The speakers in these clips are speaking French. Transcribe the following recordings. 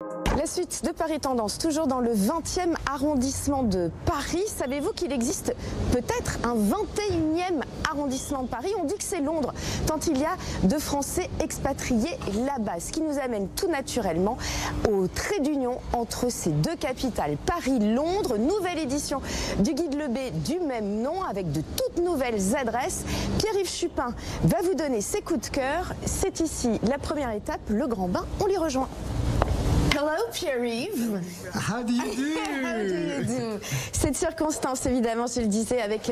La suite de Paris Tendance, toujours dans le 20e arrondissement de Paris. Savez-vous qu'il existe peut-être un 21e arrondissement de Paris? On dit que c'est Londres, tant il y a de Français expatriés là-bas. Ce qui nous amène tout naturellement au trait d'union entre ces deux capitales, Paris-Londres. Nouvelle édition du guide Le B du même nom, avec de toutes nouvelles adresses. Pierre-Yves Chupin va vous donner ses coups de cœur. C'est ici la première étape, le Grand Bain. On l'y rejoint. Hello Pierre-Yves. How do you do? How do you do? Cette circonstance, évidemment, je le disais, avec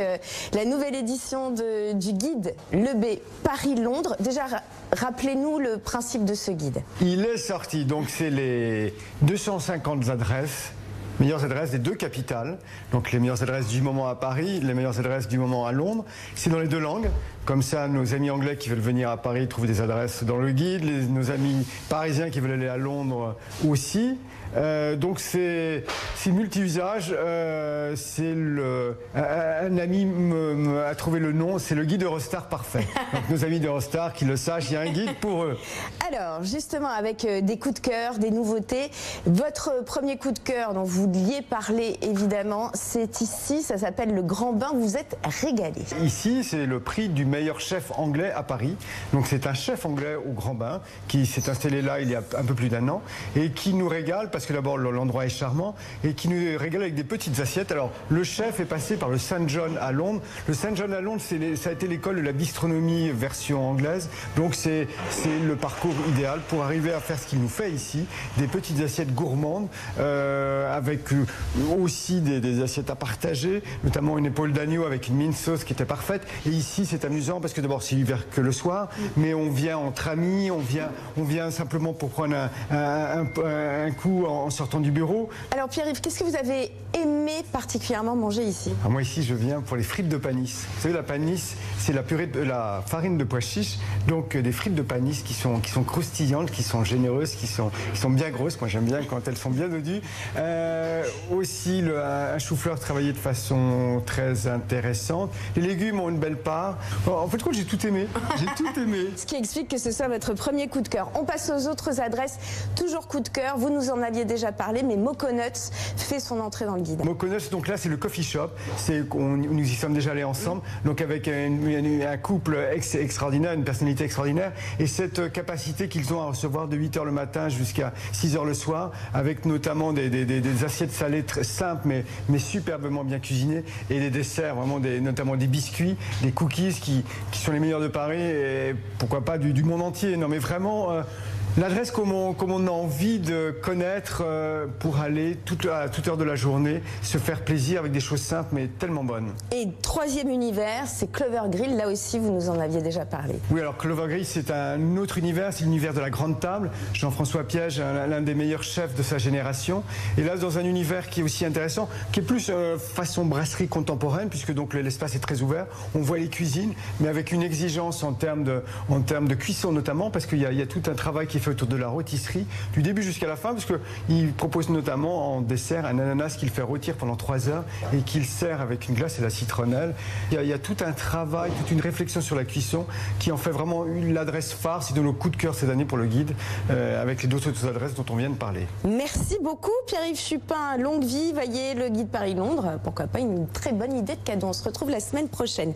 la nouvelle édition du guide Le B Paris-Londres. Déjà, rappelez-nous le principe de ce guide. Il est sorti, donc c'est les 250 adresses. Meilleures adresses des deux capitales, donc les meilleures adresses du moment à Paris, les meilleures adresses du moment à Londres. C'est dans les deux langues, comme ça nos amis anglais qui veulent venir à Paris trouvent des adresses dans le guide, nos amis parisiens qui veulent aller à Londres aussi. Donc c'est multi-usage, un ami a trouvé le nom, c'est le guide Eurostar parfait. Donc nos amis d'Eurostar qui le sachent, il y a un guide pour eux. Alors justement, avec des coups de cœur, des nouveautés, votre premier coup de cœur dont vous vouliez parler évidemment, c'est ici, ça s'appelle le Grand Bain, vous êtes régalé. Ici c'est le prix du meilleur chef anglais à Paris, donc c'est un chef anglais au Grand Bain qui s'est installé là il y a un peu plus d'1 an et qui nous régale parce que d'abord l'endroit est charmant et qui nous régale avec des petites assiettes. Alors le chef est passé par le St John à Londres. Le St John à Londres, ça a été l'école de la bistronomie version anglaise, donc c'est le parcours idéal pour arriver à faire ce qu'il nous fait ici, des petites assiettes gourmandes avec aussi des assiettes à partager, notamment une épaule d'agneau avec une mine sauce qui était parfaite. Et ici c'est amusant parce que d'abord c'est ouvert que le soir, mais on vient entre amis, on vient simplement pour prendre un coup en sortant du bureau. Alors Pierre-Yves, qu'est-ce que vous avez aimé particulièrement manger ici? Alors moi ici je viens pour les frites de panis. Vous savez la panis, c'est la farine de pois chiche, donc des frites de panis qui sont croustillantes, qui sont généreuses, qui sont bien grosses. Moi j'aime bien quand elles sont bien dodues. Aussi un chou-fleur travaillé de façon très intéressante. Les légumes ont une belle part. En fait j'ai tout aimé. J'ai tout aimé. Ce qui explique que ce soit votre premier coup de cœur. On passe aux autres adresses. Toujours coup de cœur. Vous nous en aviez déjà parlé, mais Moconuts fait son entrée dans le guide. Moconuts, donc là c'est le coffee shop. Nous y sommes déjà allés ensemble. Donc avec un couple extraordinaire, une personnalité extraordinaire, et cette capacité qu'ils ont à recevoir de 8h le matin jusqu'à 6h le soir, avec notamment des assiettes salées très simples mais superbement bien cuisinées, et des desserts, vraiment notamment des biscuits, des cookies qui sont les meilleurs de Paris et pourquoi pas du monde entier. Non mais vraiment l'adresse comme on a envie de connaître pour aller à toute heure de la journée, se faire plaisir avec des choses simples mais tellement bonnes. Et troisième univers, c'est Clover Grill. Là aussi, vous nous en aviez déjà parlé. Oui, alors Clover Grill, c'est un autre univers, c'est l'univers de la grande table. Jean-François Piège, l'un des meilleurs chefs de sa génération. Et là, dans un univers qui est aussi intéressant, qui est plus façon brasserie contemporaine, puisque donc l'espace est très ouvert. On voit les cuisines, mais avec une exigence en termes de cuisson notamment, parce qu'il y a tout un travail qui est fait autour de la rôtisserie, du début jusqu'à la fin, parce qu'il propose notamment en dessert un ananas qu'il fait rôtir pendant 3 heures et qu'il sert avec une glace et la citronnelle. Il y a tout un travail, toute une réflexion sur la cuisson qui en fait vraiment l'adresse phare, c'est de nos coups de cœur cette année pour le guide, avec les d'autres adresses dont on vient de parler. Merci beaucoup Pierre-Yves Chupin, longue vie, voyez le guide Paris-Londres, pourquoi pas une très bonne idée de cadeau. On se retrouve la semaine prochaine.